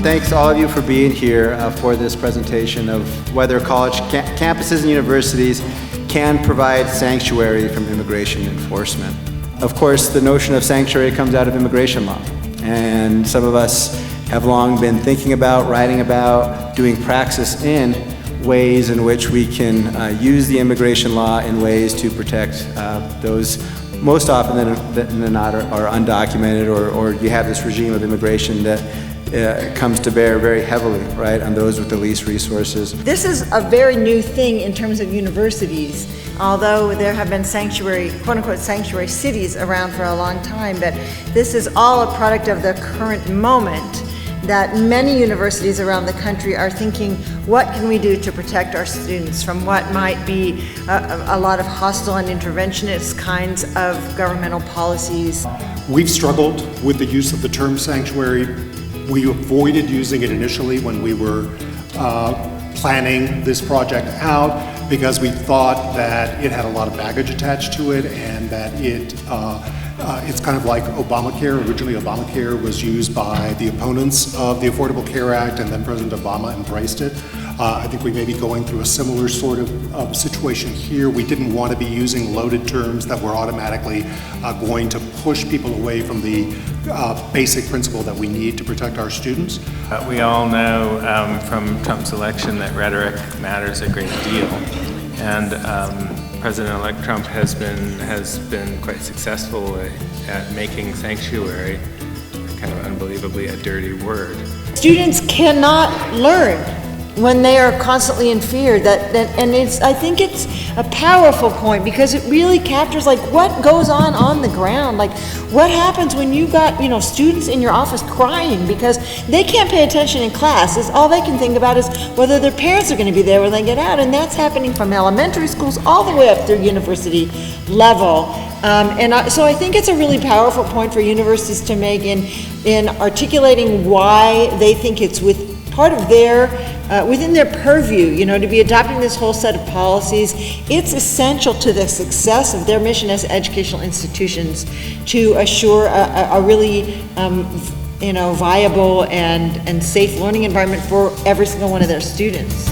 Thanks all of you for being here for this presentation of whether college campuses and universities can provide sanctuary from immigration enforcement. Of course, the notion of sanctuary comes out of immigration law, and some of us have long been thinking about, writing about, doing praxis in ways in which we can use the immigration law in ways to protect those most often than not are undocumented, or you have this regime of immigration that comes to bear very heavily, right, on those with the least resources. This is a very new thing in terms of universities, although there have been sanctuary, quote-unquote sanctuary cities around for a long time, but this is all a product of the current moment that many universities around the country are thinking, what can we do to protect our students from what might be a lot of hostile and interventionist kinds of governmental policies? We've struggled with the use of the term sanctuary. We avoided using it initially when we were planning this project out because we thought that it had a lot of baggage attached to it and that it's kind of like Obamacare. Originally, Obamacare was used by the opponents of the Affordable Care Act, and then President Obama embraced it. I think we may be going through a similar sort of situation here. We didn't want to be using loaded terms that were automatically going to push people away from the basic principle that we need to protect our students. We all know from Trump's election that rhetoric matters a great deal, and President-elect Trump has been quite successful at making sanctuary kind of unbelievably a dirty word. Students cannot learn when they are constantly in fear. I think it's a powerful point because it really captures like what goes on the ground. Like what happens when you got students in your office crying because they can't pay attention in class. All they can think about is whether their parents are going to be there when they get out, and that's happening from elementary schools all the way up through university level. So I think it's a really powerful point for universities to make in articulating why they think it's part of their within their purview, to be adopting this whole set of policies. It's essential to the success of their mission as educational institutions to assure a really viable and safe learning environment for every single one of their students.